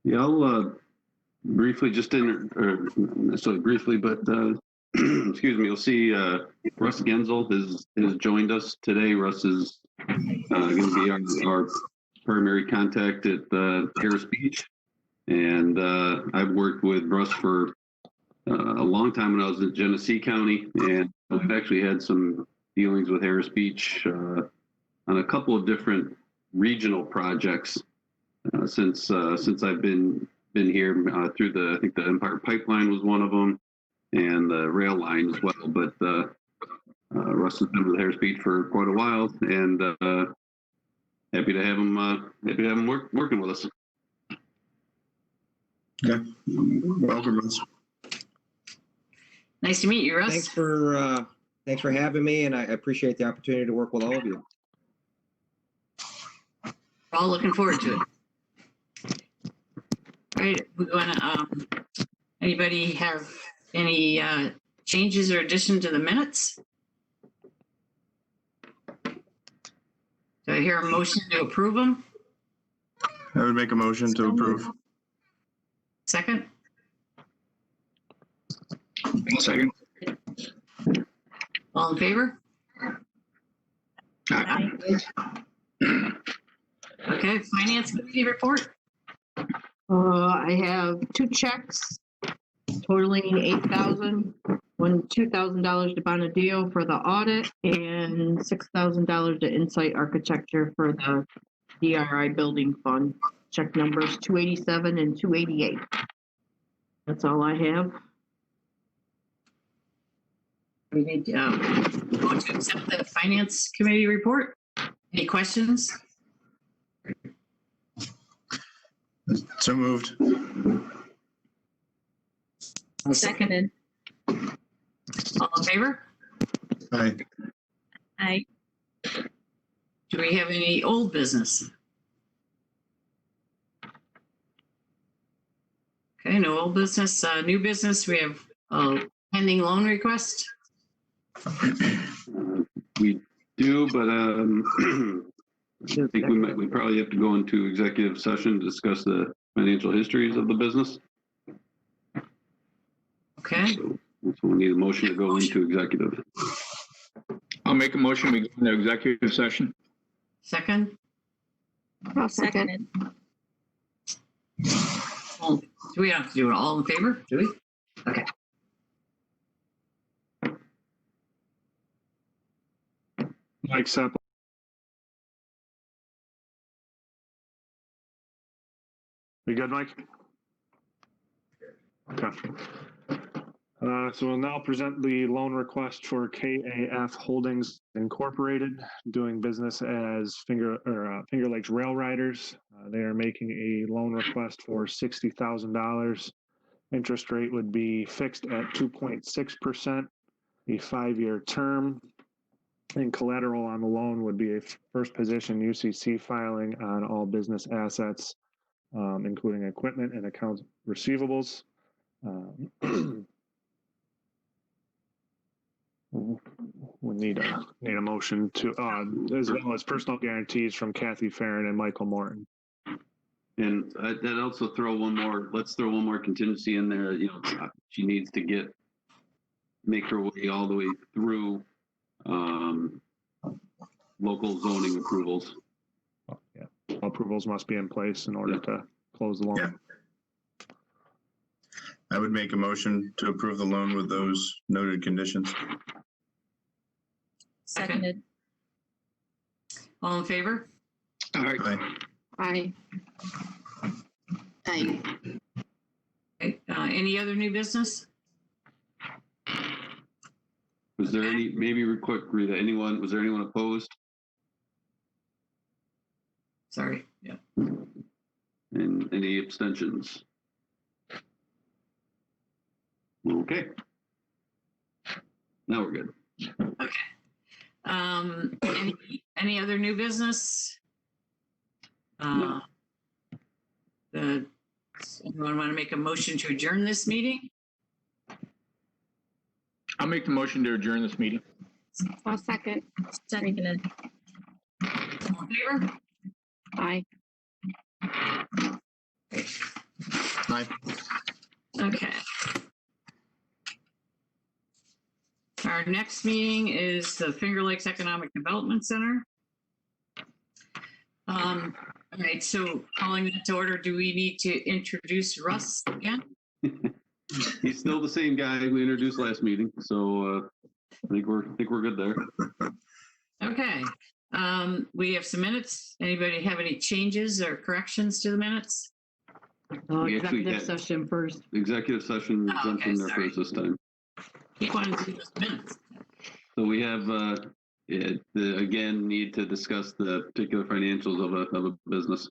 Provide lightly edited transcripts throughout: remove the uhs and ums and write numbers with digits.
Yeah, I'll briefly, just or not necessarily briefly, but excuse me, you'll see Russ Genzel has joined us today. Russ is going to be our primary contact at Harris Beach. And I've worked with Russ for a long time when I was in Genesee County, and I've actually had some dealings with Harris Beach on a couple of different regional projects since I've been here through I think the Empire Pipeline was one of them, and the rail line as well. But Russ has been with Harris Beach for quite a while, and happy to have him working with us. Okay, welcome, Russ. Nice to meet you, Russ. Thanks for having me, and I appreciate the opportunity to work with all of you. We're all looking forward to it. All right, we want to. Anybody have any changes or addition to the minutes? Do I hear a motion to approve them? I would make a motion to approve. Second? Second. All in favor? Aye. Okay, Finance Committee report. I have 2 checks totaling $8,000, $2,000 to Bonadeo for the audit and $6,000 to Insight Architecture for the DRI Building Fund. Check numbers 287 and 288. That's all I have. We need to accept the Finance Committee report. Any questions? So moved. Seconded. All in favor? Aye. Aye. Do we have any old business? Okay, no old business. New business, we have a pending loan request. We do, but I think we probably have to go into executive session to discuss the financial histories of the business. Okay, So we need a motion to go into executive. I'll make a motion, we go into executive session. second. I'll second. Well, do we have to do it all in favor? Do we? Okay. Mike Sepp. You good, Mike? Okay. So we'll now present the loan request for KAF Holdings Incorporated, doing business as Finger Lakes Rail Riders. They are making a loan request for $60,000. Interest rate would be fixed at 2.6%, a 5-year term. And collateral on the loan would be a first position UCC filing on all business assets, including equipment and accounts receivables. We need a motion to, as well as personal guarantees from Kathy Farron and Michael Morton. And I'd also throw one more. Let's throw one more contingency in there. You know, she needs to make her way all the way through local zoning approvals. Oh, yeah, all approvals must be in place in order to close the loan. Yeah. I would make a motion to approve the loan with those noted conditions. Seconded. All in favor? Aye. Aye. Aye. Okay, any other new business? Was there maybe real quick, Rita, was there anyone opposed? Sorry, yeah. And any abstentions? Okay. Now we're good. Okay. Any other new business? No. Anyone want to make a motion to adjourn this meeting? I'll make the motion to adjourn this meeting. I'll second. Seconded. All in favor? Aye. Okay. Aye. Okay. Our next meeting is the Finger Lakes Economic Development Center. All right, so calling that to order, do we need to introduce Russ again? He's still the same guy we introduced last meeting, so I think we're good there. Okay. We have some minutes. Anybody have any changes or corrections to the minutes? We actually Executive had- session first. Executive session Oh, jumped okay, in there sorry. first this time. Keep wanting to do those minutes. So we have, again, need to discuss the particular financials of a business.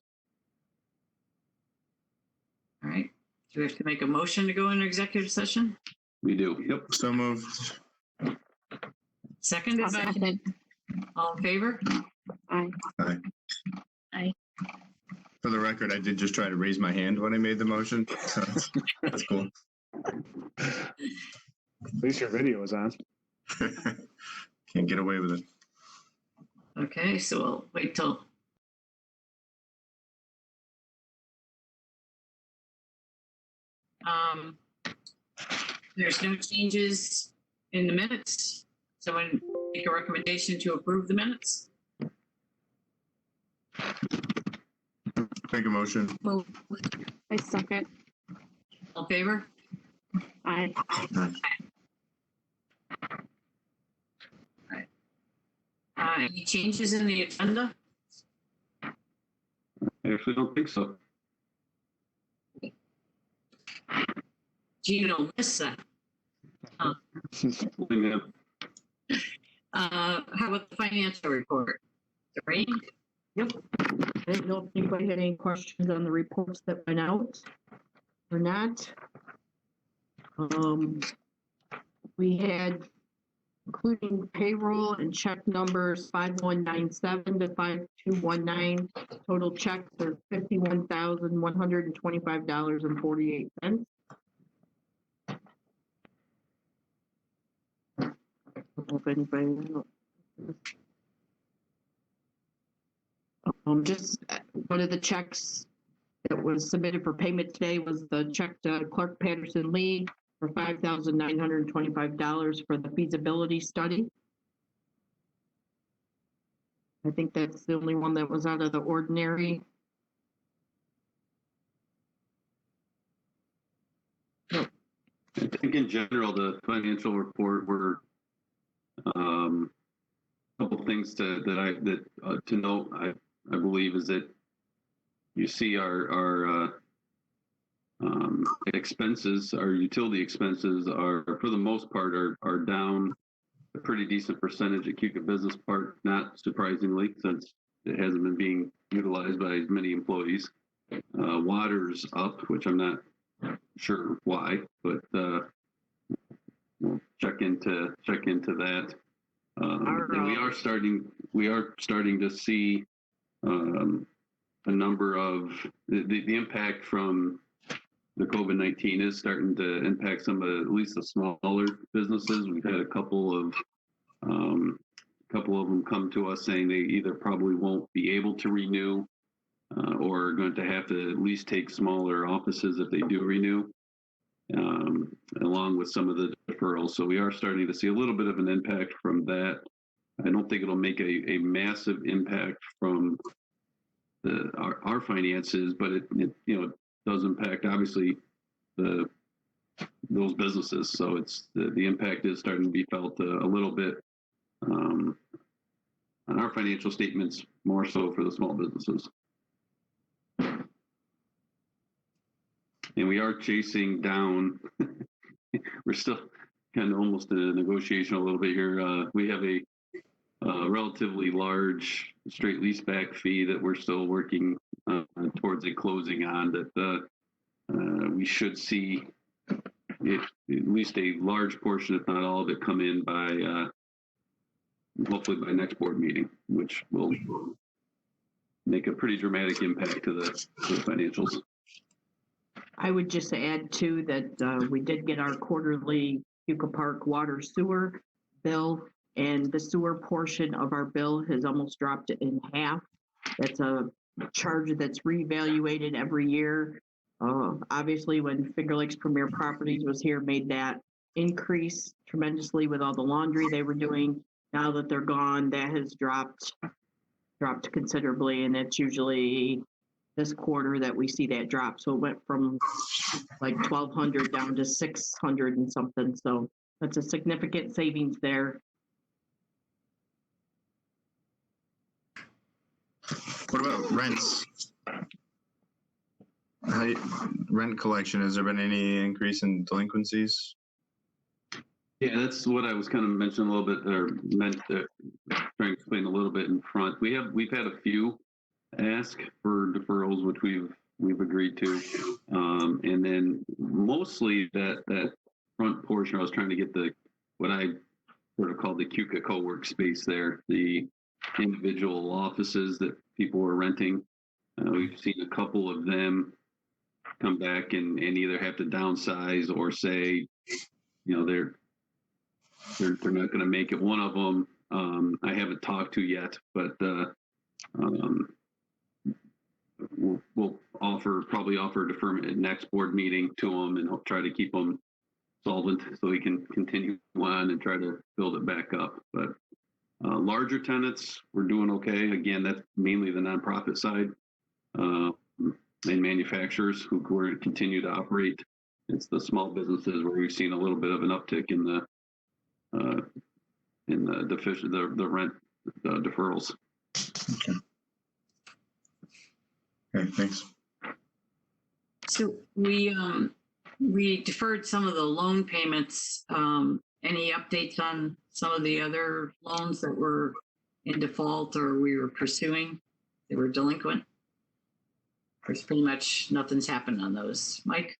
All right. Do we have to make a motion to go into executive session? We do, yep. So moved. Second, Second. all in favor? For the record, I did just try to raise my hand when I made the motion. So that's cool. At least your video is on. Can't get away with it. Okay, so we'll wait till. There's no changes in the minutes. Someone make a recommendation to approve the minutes? Make a motion. I second. All in favor? Aye. Any changes in the agenda? I actually don't think so. Gino missed that. Yeah. How about the financial report? Lorraine? I didn't know if anybody had any questions on the reports that went out or not. We had, including payroll and check numbers 5197 to 5219, total checks are $51,125.48. I don't know if anybody. Just one of the checks that was submitted for payment today was the check to Clark Patterson Lee for $5,925 for the feasibility study. I think that's the only one that was out of the ordinary. I think in general, the financial report were a couple things to note. I believe is that you see our expenses, our utility expenses are for the most part are down a pretty decent percentage at Cuca Business Park, not surprisingly, since it hasn't been being utilized by as many employees. Water's up, which I'm not sure why, but we'll check into that. And we are starting to see a number of the impact from the COVID-19 is starting to impact some of at least the smaller businesses. We've had a couple of them come to us saying they either probably won't be able to renew or are going to have to at least take smaller offices if they do renew, along with some of the deferrals. So we are starting to see a little bit of an impact from that. I don't think it'll make a massive impact from our finances, but it does impact obviously those businesses. So it's the impact is starting to be felt a little bit on our financial statements, more so for the small businesses. And we are chasing down. We're still kind of almost in a negotiation a little bit here. We have a relatively large straight leaseback fee that we're still working towards a closing on. That we should see at least a large portion, if not all of it, come in by hopefully by next board meeting, which will make a pretty dramatic impact to the financials. I would just add too that we did get our quarterly Cuca Park water sewer bill, and the sewer portion of our bill has almost dropped in half. That's a charge that's reevaluated every year Obviously, when Finger Lakes Premier Properties was here, made that increase tremendously with all the laundry they were doing. Now that they're gone, that has dropped considerably, and it's usually this quarter that we see that drop. So it went from like 1,200 down to 600 and something. So that's a significant savings there. What about rents? Rent collection, has there been any increase in delinquencies? Yeah, that's what I was kind of mentioning a little bit, or meant to try and explain a little bit in front. We've had a few ask for deferrals, which we've agreed to, and then mostly that front portion. I was trying to get what I sort of called the Cuca co-work space there, the individual offices that people were renting. We've seen a couple of them come back and either have to downsize or say, they're not going to make it. One of them I haven't talked to yet, but we'll probably offer deferment at next board meeting to them, and I'll try to keep them solvent so we can continue on and try to build it back up. But larger tenants, we're doing okay. Again, that's mainly the nonprofit side and manufacturers who are going to continue to operate. It's the small businesses where we've seen a little bit of an uptick in the rent deferrals. Okay, thanks. So we deferred some of the loan payments. Any updates on some of the other loans that were in default or we were pursuing that were delinquent? There's pretty much nothing's happened on those. Mike?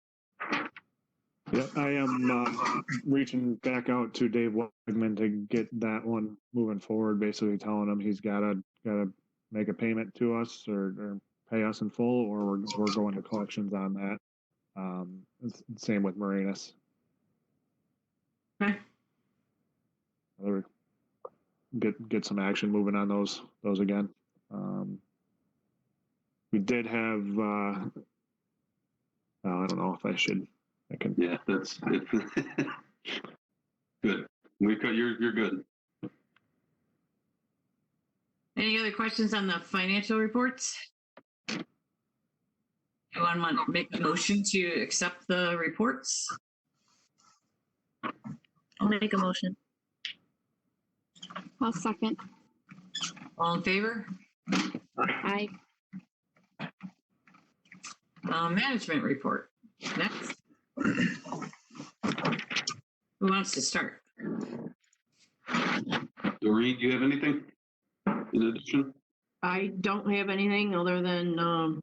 Yep, I am reaching back out to Dave Wegman to get that one moving forward, basically telling him he's gotta make a payment to us or pay us in full, or we're going to collections on that. Same with Marinus. Okay. Get some action moving on those again. We did have I don't know if I should. I can. Yeah, that's it. Good. You're good. Any other questions on the financial reports? Anyone want to make a motion to accept the reports? I'll make a motion. I'll second. All in favor? Aye. Management report. Next. Who wants to start? Doreen, do you have anything in addition? I don't have anything other than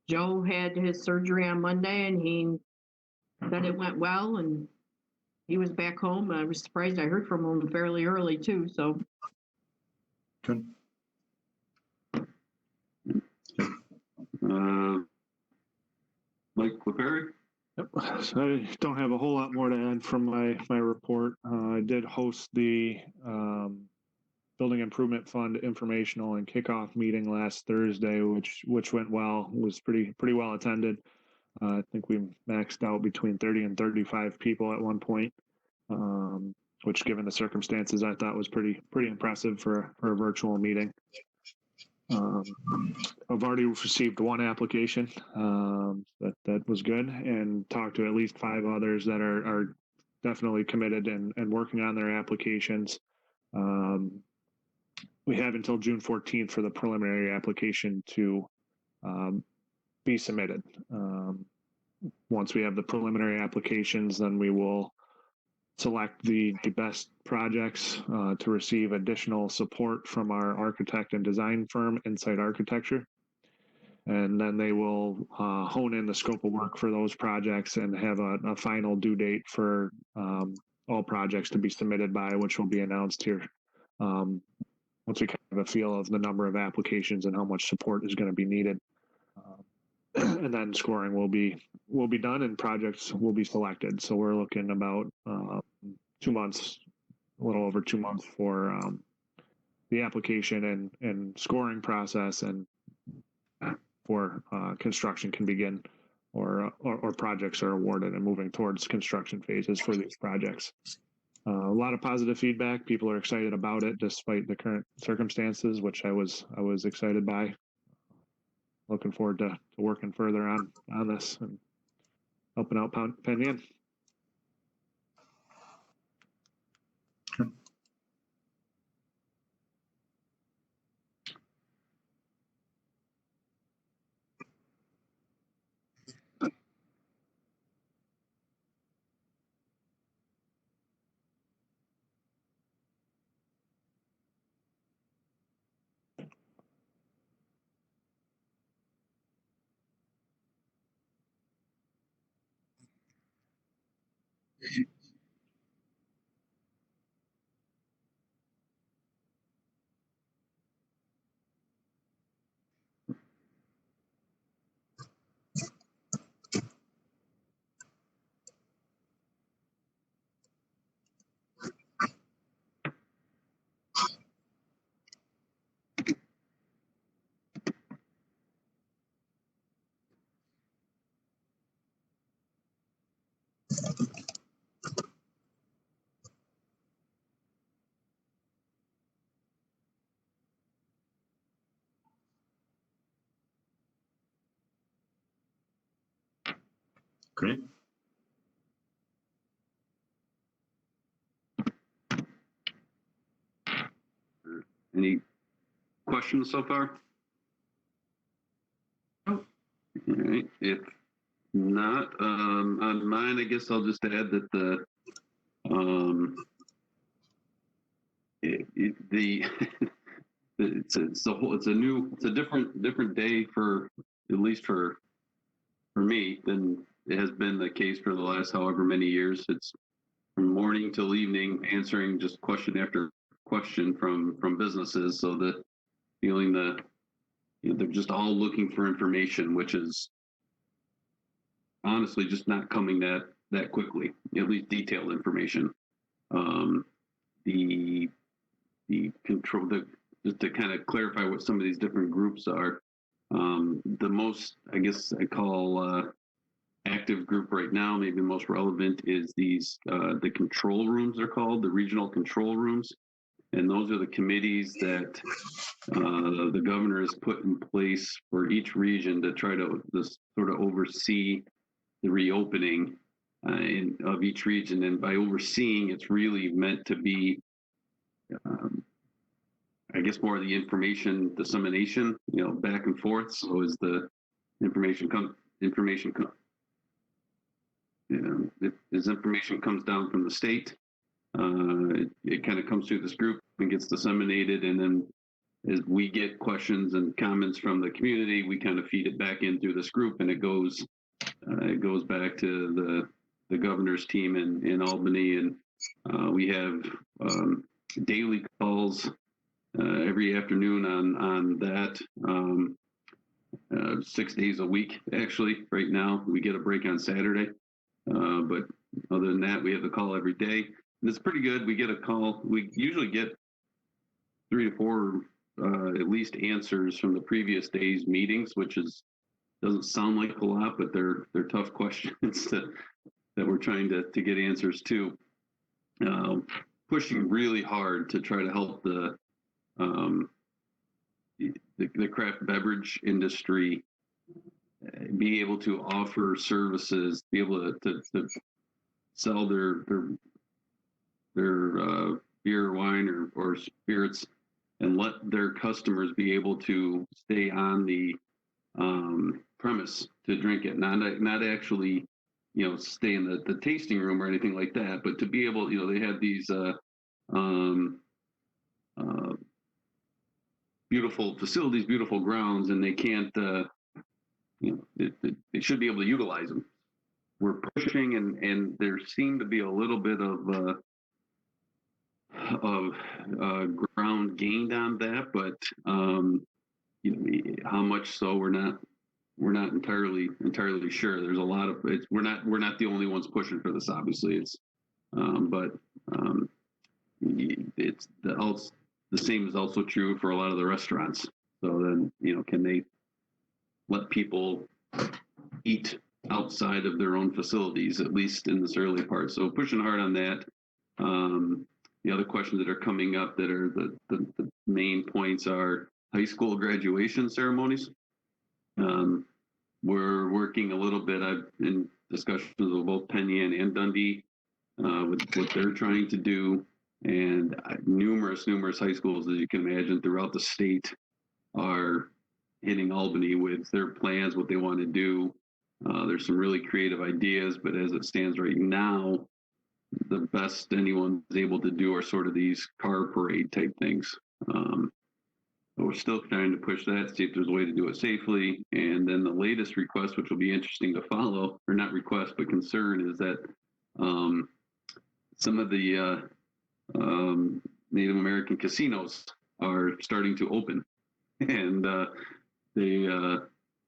Joe had his surgery on Monday and he said it went well and he was back home. I was surprised I heard from him fairly early too, so. Good. Mike LaPerry? Yep. So I don't have a whole lot more to add from my report. I did host the Building Improvement Fund informational and kickoff meeting last Thursday, which went well. It was pretty well attended. I think we maxed out between 30 and 35 people at one point, which, given the circumstances, I thought was pretty impressive for a virtual meeting. I've already received one application that was good, and talked to at least 5 others that are definitely committed and working on their applications. We have until June 14th for the preliminary application to be submitted. Once we have the preliminary applications, then we will select the best projects to receive additional support from our architect and design firm, Insight Architecture. And then they will hone in the scope of work for those projects and have a final due date for all projects to be submitted by, which will be announced here once we have a feel of the number of applications and how much support is going to be needed. And then scoring will be done and projects will be selected. So we're looking about 2 months, a little over 2 months for the application and scoring process, and for construction can begin or projects are awarded and moving towards construction phases for these projects. A lot of positive feedback. People are excited about it despite the current circumstances, which I was excited by. Looking forward to working further on this and helping out Penn Yan. Great. Any questions so far? Nope. All right. If not, on mine, I guess I'll just add that the it's a different day for, at least for me, than it has been the case for the last however many years. It's from morning till evening answering just question after question from businesses, so that feeling that they're just all looking for information, which is honestly just not coming that quickly, at least detailed information. The control, just to kind of clarify what some of these different groups are, the most, I guess I call active group right now, maybe the most relevant, is these, the control rooms are called, the regional control rooms. And those are the committees that the governor has put in place for each region to try to sort of oversee the reopening of each region. And by overseeing, it's really meant to be, I guess, more of the information dissemination, back and forth. So as the information comes down from the state, it kind of comes through this group and gets disseminated, and then as we get questions and comments from the community, we kind of feed it back in through this group, and it goes back to the governor's team in Albany, and we have daily calls every afternoon on that, 6 days a week. Actually, right now we get a break on Saturday, but other than that, we have a call every day. And it's pretty good. We get a call. We usually get 3 to 4 at least answers from the previous day's meetings, which doesn't sound like a lot, but they're tough questions that we're trying to get answers to. Pushing really hard to try to help the craft beverage industry be able to offer services, be able to sell their beer, wine, or spirits, and let their customers be able to stay on the premise to drink it, not actually, stay in the tasting room or anything like that, but to be able, they have these beautiful facilities, beautiful grounds, and they can't, they should be able to utilize them. We're pushing, and there seemed to be a little bit of ground gained on that, but how much so, we're not entirely sure. There's a lot of it. We're not the only ones pushing for this, obviously. It's it's the same is also true for a lot of the restaurants. So then, can they let people eat outside of their own facilities, at least in this early part. So pushing hard on that. The other questions that are coming up that are the main points are high school graduation ceremonies. We're working a little bit. I've in discussions with both Penn Yan and Dundee with what they're trying to do, and numerous high schools, as you can imagine, throughout the state are hitting Albany with their plans, what they want to do. There's some really creative ideas, but as it stands right now, the best anyone is able to do are sort of these car parade type things. But we're still trying to push that, see if there's a way to do it safely. And then the latest request, which will be interesting to follow, or not request, but concern, is that some of the Native American casinos are starting to open. And the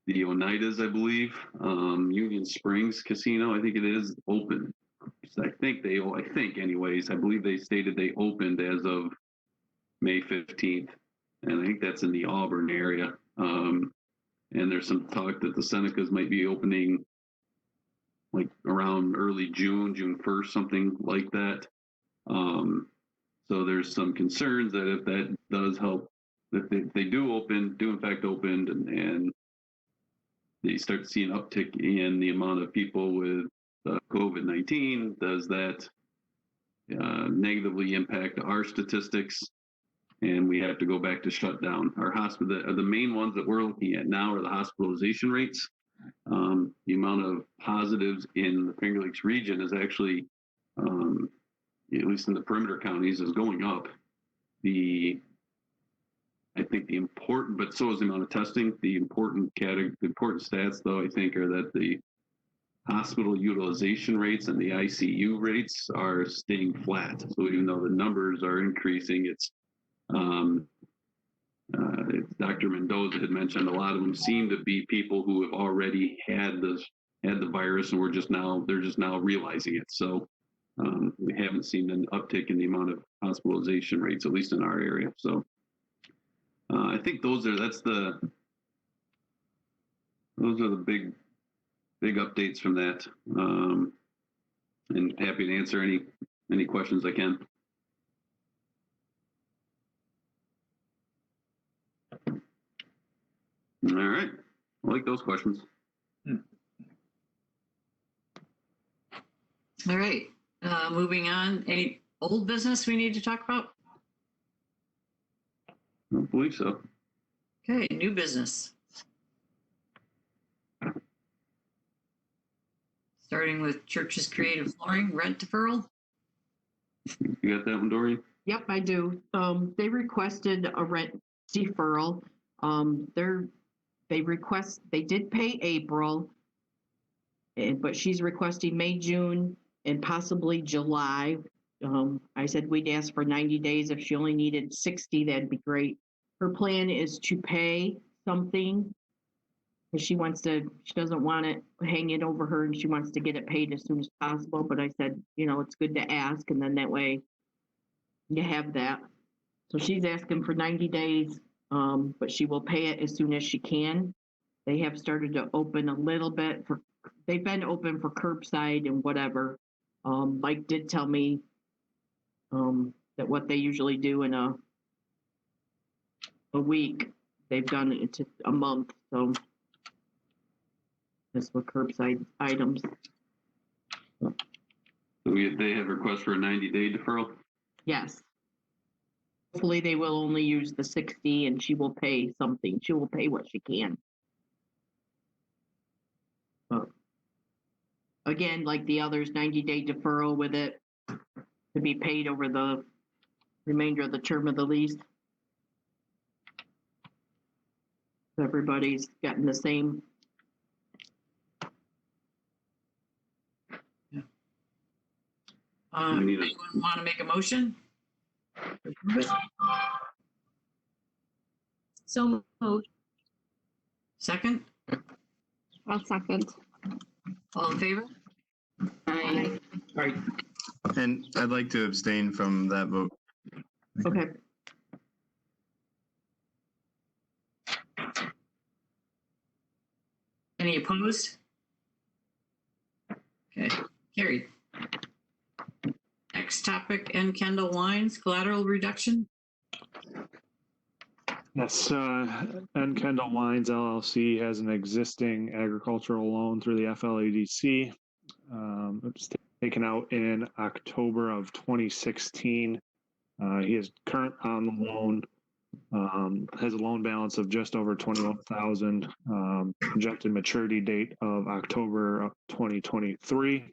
Oneidas, I believe, Union Springs Casino, I think it is, open. I think anyways, I believe they stated they opened as of May 15th. And I think that's in the Auburn area. And there's some talk that the Senecas might be opening like around early June 1st, something like that. So there's some concerns that if that does help, if they do in fact open, and they start to see an uptick in the amount of people with COVID-19, does that negatively impact our statistics? And we have to go back to shut down our hospital. The main ones that we're looking at now are the hospitalization rates. The amount of positives in the Finger Lakes region is actually, at least in the perimeter counties, is going up. I think the important, but so is the amount of testing. The important stats, though, I think, are that the hospital utilization rates and the ICU rates are staying flat. So even though the numbers are increasing, it's Dr. Mendoza had mentioned a lot of them seem to be people who have already had the virus, and they're just now realizing it. So we haven't seen an uptick in the amount of hospitalization rates, at least in our area. So I think those are the big updates from that. And happy to answer any questions I can. All right, I like those questions. All right, moving on. Any old business we need to talk about? I don't believe so. Okay, new business. Starting with Church's Creative Flooring rent deferral. You got that one, Dorian? Yep, I do. They requested a rent deferral. They did pay April, but she's requesting May, June, and possibly July. I said we'd ask for 90 days. If she only needed 60, that'd be great. Her plan is to pay something, because she doesn't want it hanging over her, and she wants to get it paid as soon as possible. But I said, it's good to ask, and then that way you have that. So she's asking for 90 days, but she will pay it as soon as she can. They have started to open a little bit they've been open for curbside and whatever. Mike did tell me that what they usually do in a week, they've done it to a month. So that's what curbside items. So they have requests for a 90-day deferral? Yes. Hopefully they will only use the 60 and she will pay something. She will pay what she can. But again, like the others, 90-day deferral with it to be paid over the remainder of the term of the lease. Everybody's gotten the same. Anyone want to make a motion? So moved. Second? I'll second. All in favor? Aye. All right, And I'd like to abstain from that vote. Okay. Any opposed? Carried. Next topic, N. Kendall Wines, collateral reduction. Yes, N. Kendall Wines LLC has an existing agricultural loan through the FLADC. It's taken out in October of 2016. He is current on the loan, has a loan balance of just over 21,000, projected maturity date of October of 2023.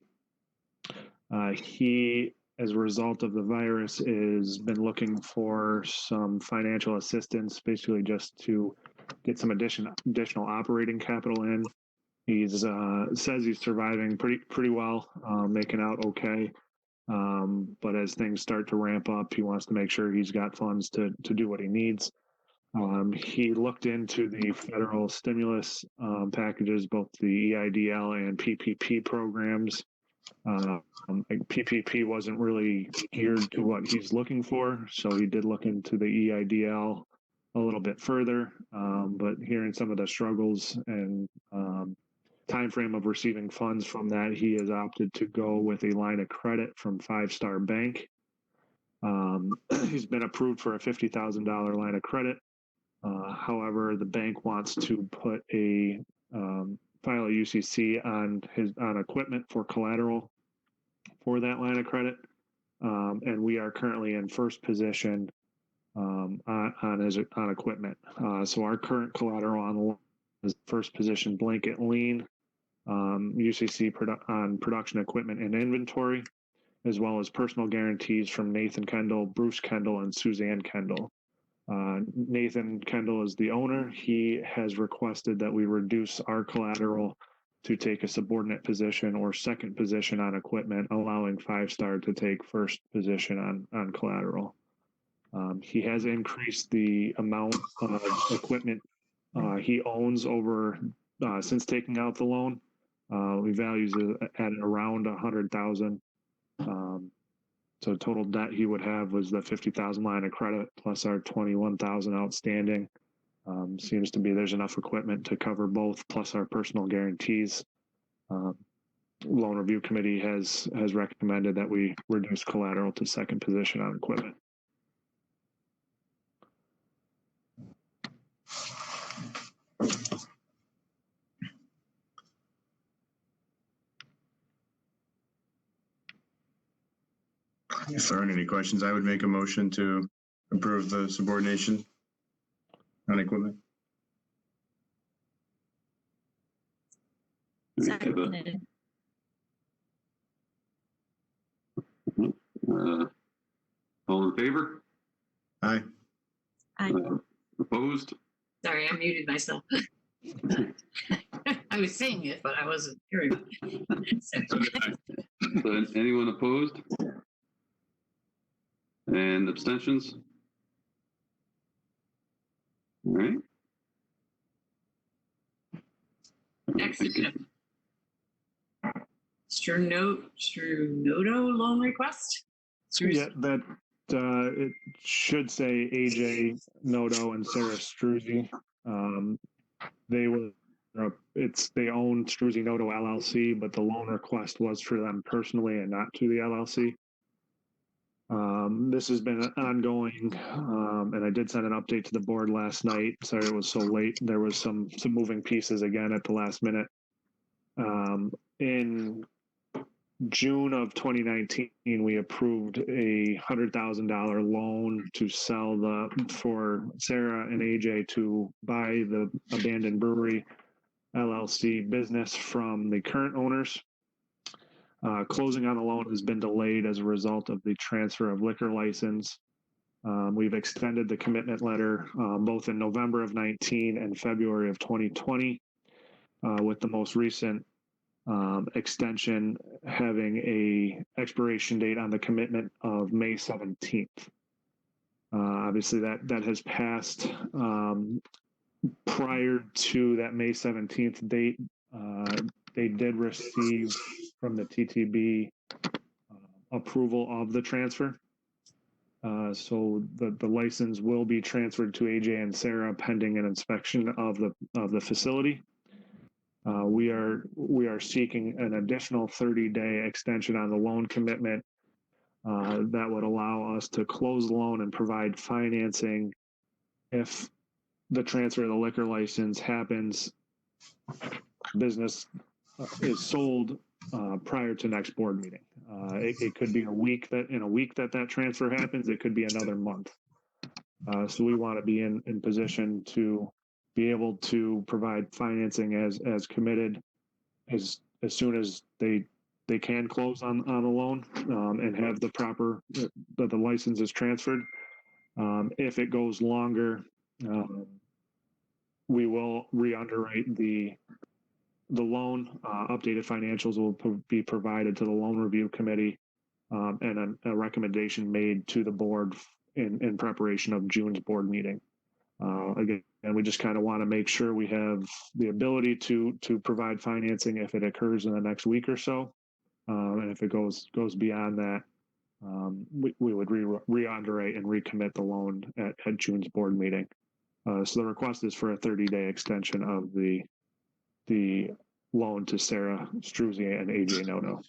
He, as a result of the virus, has been looking for some financial assistance, basically just to get some additional operating capital in. He's says he's surviving pretty well, making out okay. But as things start to ramp up, he wants to make sure he's got funds to do what he needs. He looked into the federal stimulus packages, both the EIDL and PPP programs. PPP wasn't really geared to what he's looking for, so he did look into the EIDL a little bit further. But hearing some of the struggles and time frame of receiving funds from that, he has opted to go with a line of credit from Five Star Bank. He's been approved for a $50,000 line of credit. However, the bank wants to put file a UCC on equipment for collateral for that line of credit, and we are currently in first position on equipment. So our current collateral on the loan is first position blanket lien, UCC on production equipment and inventory, as well as personal guarantees from Nathan Kendall, Bruce Kendall, and Suzanne Kendall. Nathan Kendall is the owner. He has requested that we reduce our collateral to take a subordinate position or second position on equipment, allowing Five Star to take first position on collateral. He has increased the amount of equipment he owns over since taking out the loan. We values it at around $100,000. So total debt he would have was the $50,000 line of credit plus our $21,000 outstanding. Seems to be there's enough equipment to cover both, plus our personal guarantees. Loan Review Committee has recommended that we reduce collateral to second position on equipment. If there aren't any questions, I would make a motion to approve the subordination on equipment. Seconded. All in favor? Aye. Aye. Opposed? Sorry, I muted myself. I was saying it, but I wasn't hearing it. So anyone opposed? And abstentions? All right. Next, Strunodo loan request. Yeah, that it should say AJ Noto and Sarah Struzzi. They own Struzzi Noto LLC, but the loan request was for them personally and not to the LLC. This has been ongoing, and I did send an update to the board last night. Sorry it was so late. There was some moving pieces again at the last minute. In June of 2019, we approved a $100,000 loan to sell for Sarah and AJ to buy the abandoned brewery LLC business from the current owners. Closing on the loan has been delayed as a result of the transfer of liquor license. We've extended the commitment letter both in November of 19 and February of 2020, with the most recent extension having a expiration date on the commitment of May 17th. Obviously that has passed. Prior to that May 17th date, they did receive from the TTB approval of the transfer. So the license will be transferred to AJ and Sarah pending an inspection of the facility. We are seeking an additional 30-day extension on the loan commitment that would allow us to close the loan and provide financing if the transfer of the liquor license happens, business is sold prior to next board meeting. It could be a week that transfer happens. It could be another month. So we want to be in position to be able to provide financing as committed as soon as they can close on the loan and have the proper that the license is transferred. If it goes longer, we will re-underwrite the loan. Updated financials will be provided to the loan review committee and a recommendation made to the board in preparation of June's board meeting. Again, and we just kind of want to make sure we have the ability to provide financing if it occurs in the next week or so. And if it goes beyond that, we would re-underwrite and recommit the loan at June's board meeting. So the request is for a 30-day extension of the loan to Sarah Struzzi and AJ Noto.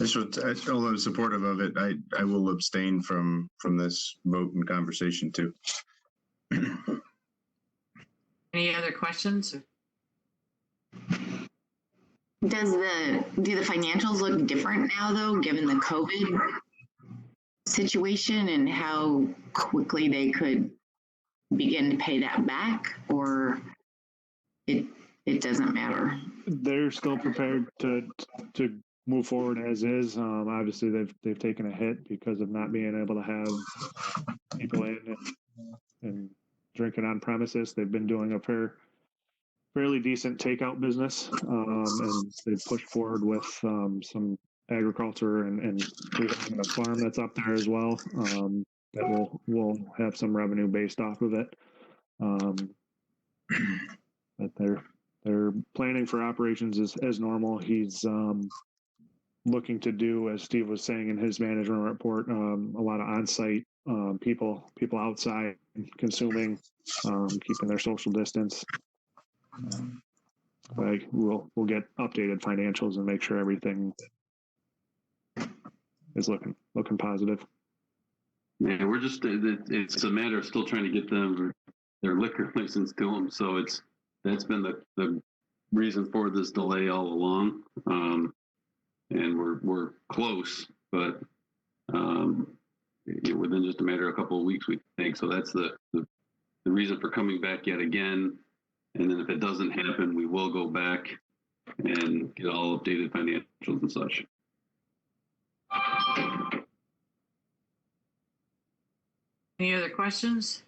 Although I'm supportive of it, I will abstain from this vote and conversation too. Any other questions? Do the financials look different now though, given the COVID situation and how quickly they could begin to pay that back, or it doesn't matter? They're still prepared to move forward as is. Obviously, they've taken a hit because of not being able to have people in and drinking on premises. They've been doing a fairly decent takeout business, and they've pushed forward with some agriculture and a farm that's up there as well that will have some revenue based off of it. But they're planning for operations as normal. He's looking to do, as Steve was saying in his management report, a lot of on-site people outside consuming, keeping their social distance. We'll get updated financials and make sure everything is looking positive. Yeah, we're just, it's a matter of still trying to get them their liquor license to them. So that's been the reason for this delay all along. And we're close, but within just a matter of a couple of weeks, we think. So that's the reason for coming back yet again. And then if it doesn't happen, we will go back and get all updated financials and such. Any other questions?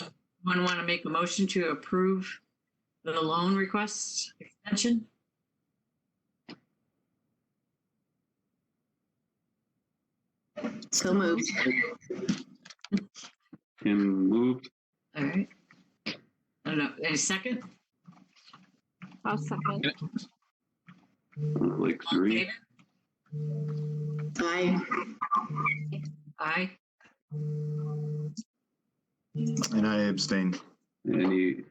Anyone want to make a motion to approve the loan request extension? So moved. Kim moved. All right. I don't know. Any second? I'll second. Like All in three. favor? Aye. Aye. And I abstain. Any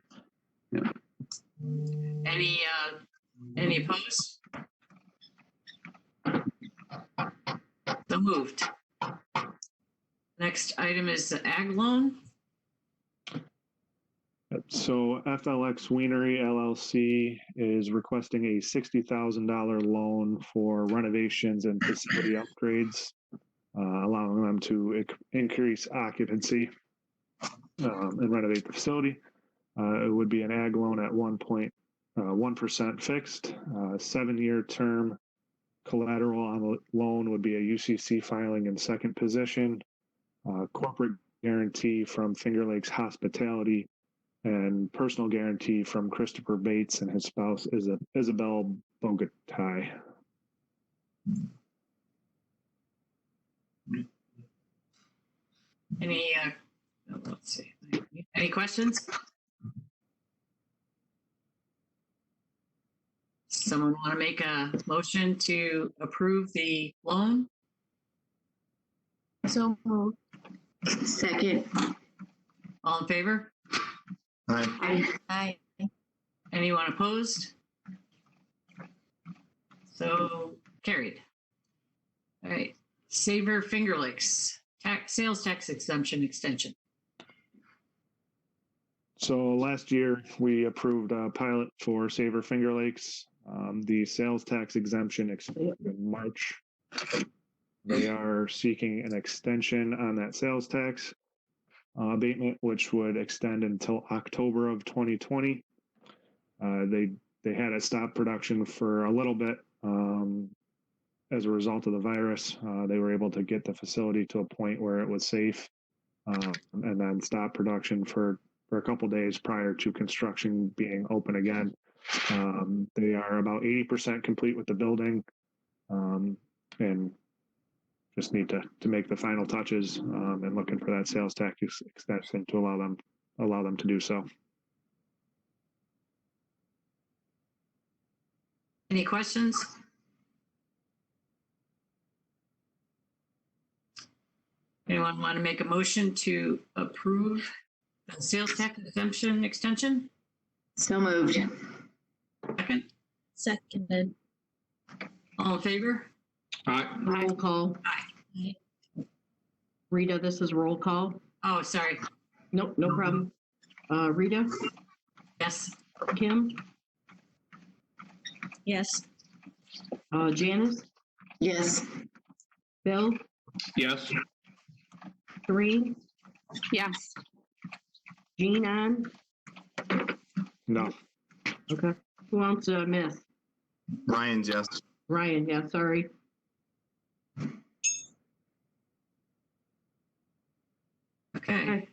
Any opposed? So moved. Next item is the ag loan. So FLX Wienery LLC is requesting a $60,000 loan for renovations and facility upgrades, allowing them to increase occupancy and renovate the facility. It would be an ag loan at 1.1% fixed, 7-year term. Collateral on the loan would be a UCC filing in second position, corporate guarantee from Finger Lakes Hospitality, and personal guarantee from Christopher Bates and his spouse Isabel Bogatai. Let's see. Any questions? Someone want to make a motion to approve the loan? So moved. Second. All in favor? Aye. Aye. Anyone opposed? So carried. All right, Saver Finger Lakes, sales tax exemption extension. So last year, we approved a pilot for Saver Finger Lakes. The sales tax exemption expired in March. They are seeking an extension on that sales tax abatement, which would extend until October of 2020. They had to stop production for a little bit as a result of the virus. They were able to get the facility to a point where it was safe, and then stop production for a couple days prior to construction being open again. They are about 80% complete with the building, and just need to make the final touches, and looking for that sales tax extension to allow them to do so. Any questions? Anyone want to make a motion to approve the sales tax exemption extension? So moved. Second, Seconded. all in favor? Aye. Roll call. Aye. Rita, this is roll call. Oh, sorry. Nope, no problem. Rita, Yes. Kim, Yes. Janice, Yes. Bill, Yes. Doreen, Yes. Jean on. No. Okay. Who wants to miss? Ryan's yes. Ryan, yeah, sorry. Okay.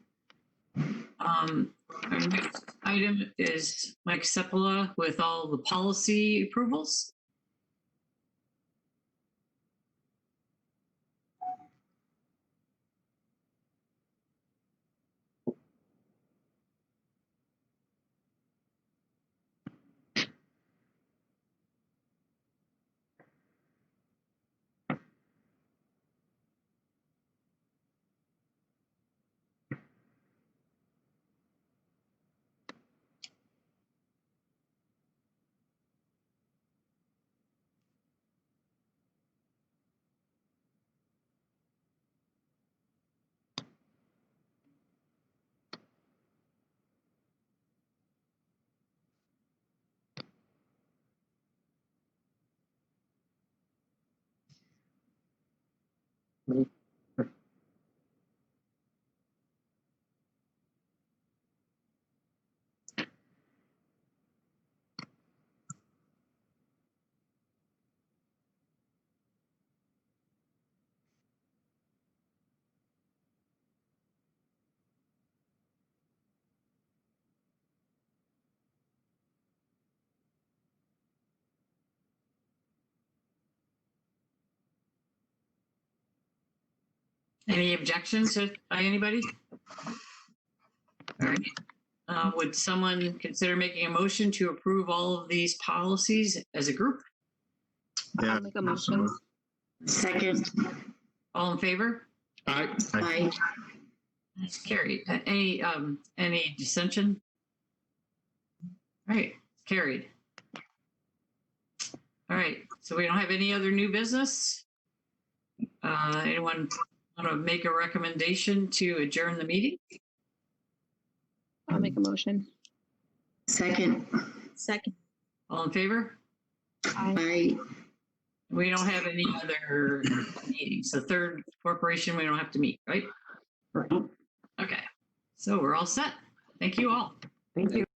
Our next item is Mike Sepola with all the policy approvals. Any objections by anybody? All right. Would someone consider making a motion to approve all of these policies as a group? Yeah. I'll make a motion. Second. All in favor? Aye. Aye. That's carried. Any dissension? All right, carried. All right, so we don't have any other new business. Anyone want to make a recommendation to adjourn the meeting? I'll make a motion. Second. Second. All in favor? Aye. We don't have any other meetings. The third corporation, we don't have to meet, right? Right. Okay, so we're all set. Thank you all. Thank you.